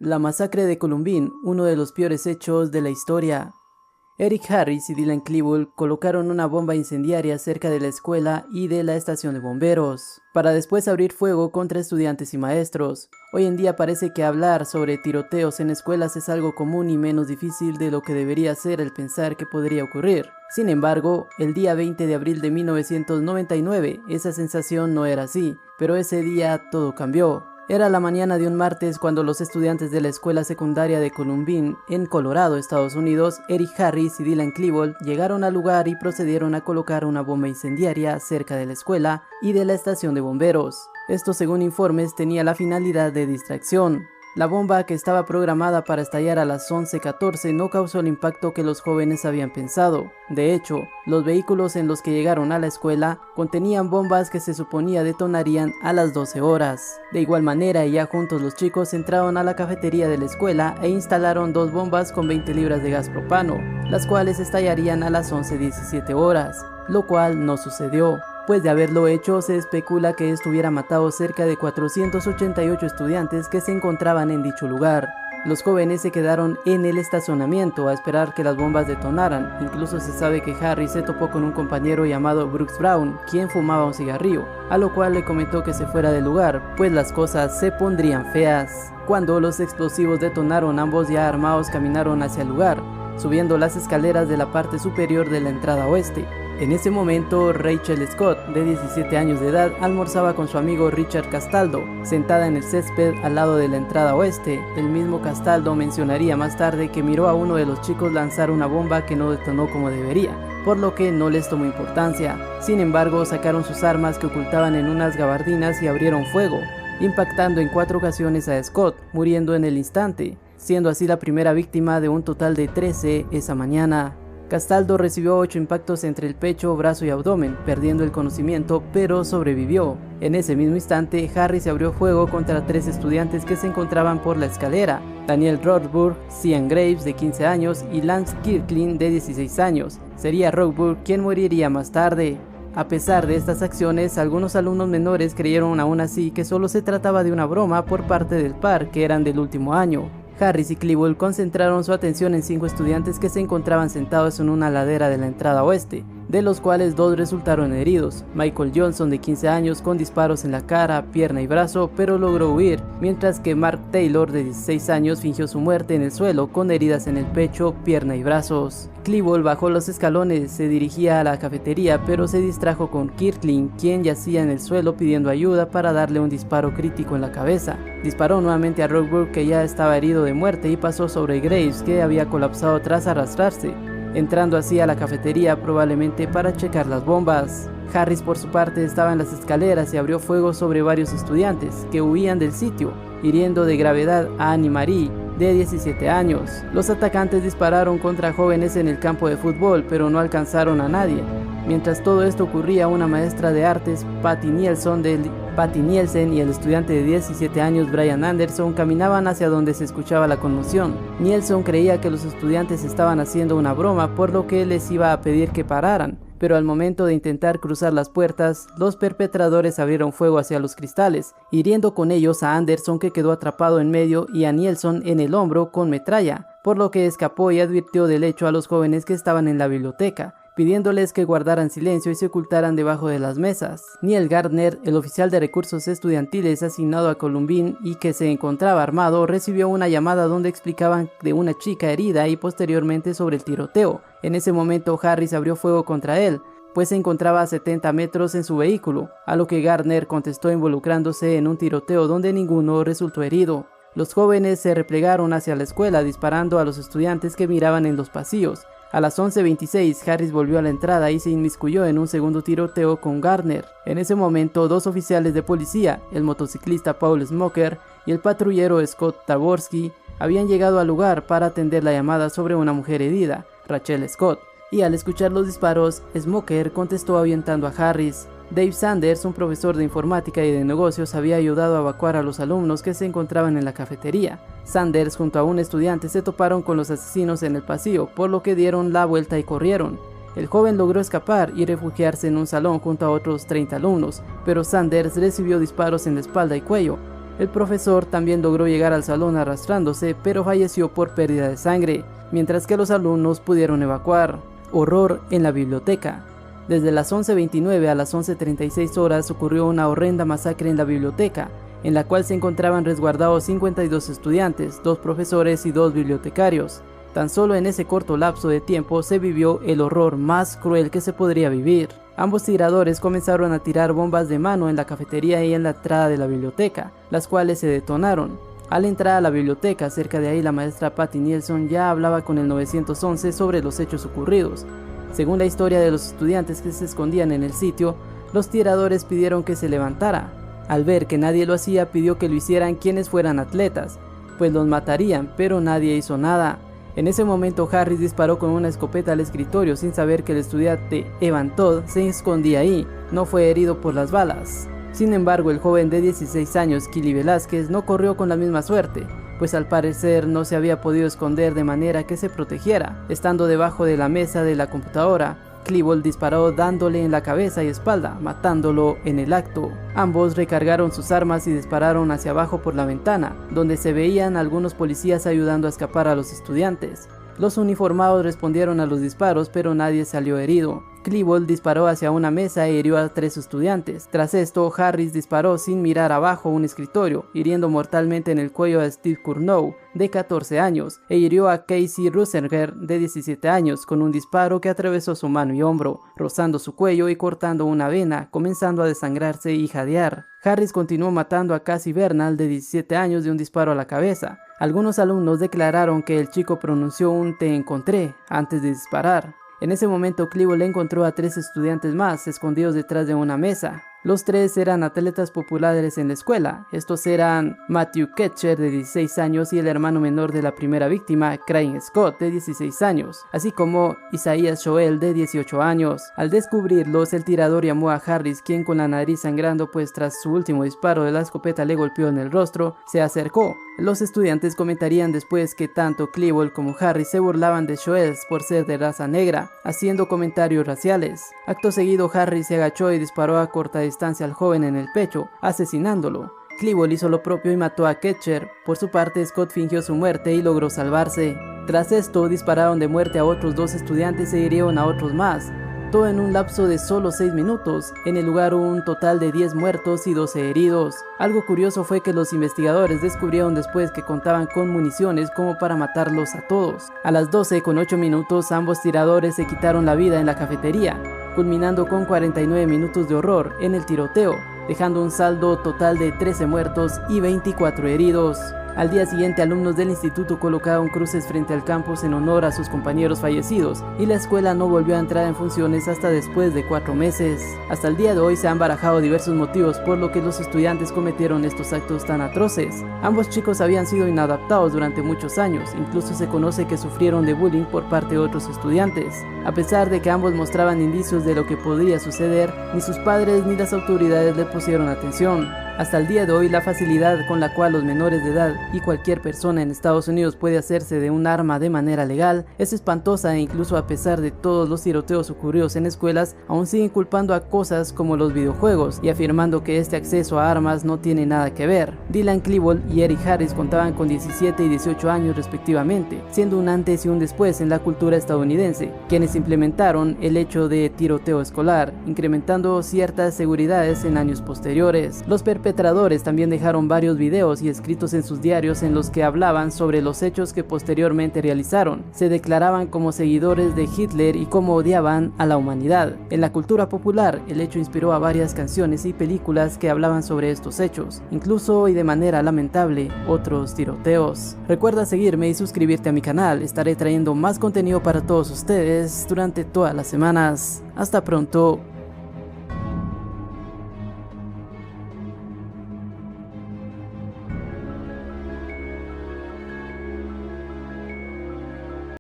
La masacre de Columbine, uno de los peores hechos de la historia. Eric Harris y Dylan Klebold colocaron una bomba incendiaria cerca de la escuela y de la estación de bomberos, para después abrir fuego contra estudiantes y maestros. Hoy en día parece que hablar sobre tiroteos en escuelas es algo común y menos difícil de lo que debería ser el pensar que podría ocurrir. Sin embargo, el día 20 de abril de 1999, esa sensación no era así, pero ese día todo cambió. Era la mañana de un martes cuando los estudiantes de la escuela secundaria de Columbine, en Colorado, Estados Unidos, Eric Harris y Dylan Klebold, llegaron al lugar y procedieron a colocar una bomba incendiaria cerca de la escuela y de la estación de bomberos. Esto, según informes, tenía la finalidad de distracción. La bomba, que estaba programada para estallar a las 11:14, no causó el impacto que los jóvenes habían pensado. De hecho, los vehículos en los que llegaron a la escuela contenían bombas que se suponía detonarían a las 12 horas. De igual manera, ya juntos los chicos entraron a la cafetería de la escuela e instalaron dos bombas con 20 libras de gas propano, las cuales estallarían a las 11:17 horas, lo cual no sucedió. Después de haberlo hecho, se especula que esto hubiera matado cerca de 488 estudiantes que se encontraban en dicho lugar. Los jóvenes se quedaron en el estacionamiento a esperar que las bombas detonaran. Incluso se sabe que Harry se topó con un compañero llamado Brooks Brown, quien fumaba un cigarrillo, a lo cual le comentó que se fuera del lugar, pues las cosas se pondrían feas. Cuando los explosivos detonaron, ambos ya armados caminaron hacia el lugar, subiendo las escaleras de la parte superior de la entrada oeste. En ese momento, Rachel Scott, de 17 años de edad, almorzaba con su amigo Richard Castaldo, sentada en el césped al lado de la entrada oeste. El mismo Castaldo mencionaría más tarde que miró a uno de los chicos lanzar una bomba que no detonó como debería, por lo que no les tomó importancia. Sin embargo, sacaron sus armas que ocultaban en unas gabardinas y abrieron fuego, impactando en 4 ocasiones a Scott, muriendo en el instante, siendo así la primera víctima de un total de 13 esa mañana. Castaldo recibió 8 impactos entre el pecho, brazo y abdomen, perdiendo el conocimiento, pero sobrevivió. En ese mismo instante, Harris abrió fuego contra 3 estudiantes que se encontraban por la escalera: Daniel Rothburg, Cian Graves, de 15 años, y Lance Kirkland, de 16 años. Sería Rothburg quien moriría más tarde. A pesar de estas acciones, algunos alumnos menores creyeron aún así que solo se trataba de una broma por parte del par, que eran del último año. Harris y Klebold concentraron su atención en 5 estudiantes que se encontraban sentados en una ladera de la entrada oeste, de los cuales 2 resultaron heridos: Michael Johnson, de 15 años, con disparos en la cara, pierna y brazo, pero logró huir, mientras que Mark Taylor, de 16 años, fingió su muerte en el suelo con heridas en el pecho, pierna y brazos. Klebold bajó los escalones, se dirigía a la cafetería, pero se distrajo con Kirkland, quien yacía en el suelo pidiendo ayuda, para darle un disparo crítico en la cabeza. Disparó nuevamente a Rothburg, que ya estaba herido de muerte, y pasó sobre Graves, que había colapsado tras arrastrarse, entrando así a la cafetería probablemente para checar las bombas. Harris, por su parte, estaba en las escaleras y abrió fuego sobre varios estudiantes que huían del sitio, hiriendo de gravedad a Annie Marie, de 17 años. Los atacantes dispararon contra jóvenes en el campo de fútbol, pero no alcanzaron a nadie. Mientras todo esto ocurría, una maestra de artes, Patty Nielsen, y el estudiante de 17 años, Brian Anderson, caminaban hacia donde se escuchaba la conmoción. Nielsen creía que los estudiantes estaban haciendo una broma, por lo que les iba a pedir que pararan, pero al momento de intentar cruzar las puertas, los perpetradores abrieron fuego hacia los cristales, hiriendo con ellos a Anderson, que quedó atrapado en medio, y a Nielsen en el hombro con metralla, por lo que escapó y advirtió del hecho a los jóvenes que estaban en la biblioteca, pidiéndoles que guardaran silencio y se ocultaran debajo de las mesas. Neil Gardner, el oficial de recursos estudiantiles asignado a Columbine y que se encontraba armado, recibió una llamada donde explicaban de una chica herida y posteriormente sobre el tiroteo. En ese momento, Harris abrió fuego contra él, pues se encontraba a 70 metros en su vehículo, a lo que Gardner contestó involucrándose en un tiroteo donde ninguno resultó herido. Los jóvenes se replegaron hacia la escuela disparando a los estudiantes que miraban en los pasillos. A las 11:26, Harris volvió a la entrada y se inmiscuyó en un segundo tiroteo con Gardner. En ese momento, 2 oficiales de policía, el motociclista Paul Smoker y el patrullero Scott Taborski, habían llegado al lugar para atender la llamada sobre una mujer herida, Rachel Scott, y al escuchar los disparos, Smoker contestó ahuyentando a Harris. Dave Sanders, un profesor de informática y de negocios, había ayudado a evacuar a los alumnos que se encontraban en la cafetería. Sanders junto a un estudiante se toparon con los asesinos en el pasillo, por lo que dieron la vuelta y corrieron. El joven logró escapar y refugiarse en un salón junto a otros 30 alumnos, pero Sanders recibió disparos en la espalda y cuello. El profesor también logró llegar al salón arrastrándose, pero falleció por pérdida de sangre, mientras que los alumnos pudieron evacuar. Horror en la biblioteca. Desde las 11:29 a las 11:36 horas ocurrió una horrenda masacre en la biblioteca, en la cual se encontraban resguardados 52 estudiantes, 2 profesores y 2 bibliotecarios. Tan solo en ese corto lapso de tiempo se vivió el horror más cruel que se podría vivir. Ambos tiradores comenzaron a tirar bombas de mano en la cafetería y en la entrada de la biblioteca, las cuales se detonaron. Al entrar a la biblioteca, cerca de ahí la maestra Patty Nielsen ya hablaba con el 911 sobre los hechos ocurridos. Según la historia de los estudiantes que se escondían en el sitio, los tiradores pidieron que se levantara. Al ver que nadie lo hacía, pidió que lo hicieran quienes fueran atletas, pues los matarían, pero nadie hizo nada. En ese momento Harris disparó con una escopeta al escritorio sin saber que el estudiante Evan Todd se escondía ahí. No fue herido por las balas. Sin embargo, el joven de 16 años, Kelly Velázquez, no corrió con la misma suerte, pues al parecer no se había podido esconder de manera que se protegiera. Estando debajo de la mesa de la computadora, Klebold disparó dándole en la cabeza y espalda, matándolo en el acto. Ambos recargaron sus armas y dispararon hacia abajo por la ventana, donde se veían algunos policías ayudando a escapar a los estudiantes. Los uniformados respondieron a los disparos, pero nadie salió herido. Klebold disparó hacia una mesa e hirió a 3 estudiantes. Tras esto, Harris disparó sin mirar abajo un escritorio, hiriendo mortalmente en el cuello a Steve Curnow, de 14 años, e hirió a Casey Rusenger, de 17 años, con un disparo que atravesó su mano y hombro, rozando su cuello y cortando una vena, comenzando a desangrarse y jadear. Harris continuó matando a Cassie Bernal, de 17 años, de un disparo a la cabeza. Algunos alumnos declararon que el chico pronunció un "te encontré" antes de disparar. En ese momento, Klebold encontró a 3 estudiantes más escondidos detrás de una mesa. Los 3 eran atletas populares en la escuela. Estos eran Matthew Ketcher, de 16 años, y el hermano menor de la primera víctima, Craig Scott, de 16 años, así como Isaias Joel, de 18 años. Al descubrirlos, el tirador llamó a Harris, quien con la nariz sangrando, pues tras su último disparo de la escopeta le golpeó en el rostro, se acercó. Los estudiantes comentarían después que tanto Klebold como Harris se burlaban de Joel por ser de raza negra, haciendo comentarios raciales. Acto seguido, Harris se agachó y disparó a corta distancia al joven en el pecho, asesinándolo. Klebold hizo lo propio y mató a Ketcher. Por su parte, Scott fingió su muerte y logró salvarse. Tras esto, dispararon de muerte a otros 2 estudiantes e hirieron a otros más. Todo en un lapso de solo 6 minutos. En el lugar hubo un total de 10 muertos y 12 heridos. Algo curioso fue que los investigadores descubrieron después que contaban con municiones como para matarlos a todos. A las 12:08 ambos tiradores se quitaron la vida en la cafetería, culminando con 49 minutos de horror en el tiroteo, dejando un saldo total de 13 muertos y 24 heridos. Al día siguiente, alumnos del instituto colocaron cruces frente al campus en honor a sus compañeros fallecidos, y la escuela no volvió a entrar en funciones hasta después de 4 meses. Hasta el día de hoy se han barajado diversos motivos por lo que los estudiantes cometieron estos actos tan atroces. Ambos chicos habían sido inadaptados durante muchos años, incluso se conoce que sufrieron de bullying por parte de otros estudiantes. A pesar de que ambos mostraban indicios de lo que podría suceder, ni sus padres ni las autoridades le pusieron atención. Hasta el día de hoy, la facilidad con la cual los menores de edad y cualquier persona en Estados Unidos puede hacerse de un arma de manera legal es espantosa, e incluso a pesar de todos los tiroteos ocurridos en escuelas, aún siguen culpando a cosas como los videojuegos y afirmando que este acceso a armas no tiene nada que ver. Dylan Klebold y Eric Harris contaban con 17 y 18 años respectivamente, siendo un antes y un después en la cultura estadounidense, quienes implementaron el hecho de tiroteo escolar, incrementando ciertas seguridades en años posteriores. Los perpetradores también dejaron varios videos y escritos en sus diarios en los que hablaban sobre los hechos que posteriormente realizaron. Se declaraban como seguidores de Hitler y cómo odiaban a la humanidad. En la cultura popular, el hecho inspiró a varias canciones y películas que hablaban sobre estos hechos, incluso y de manera lamentable, otros tiroteos. Recuerda seguirme y suscribirte a mi canal. Estaré trayendo más contenido para todos ustedes durante todas las semanas. Hasta pronto.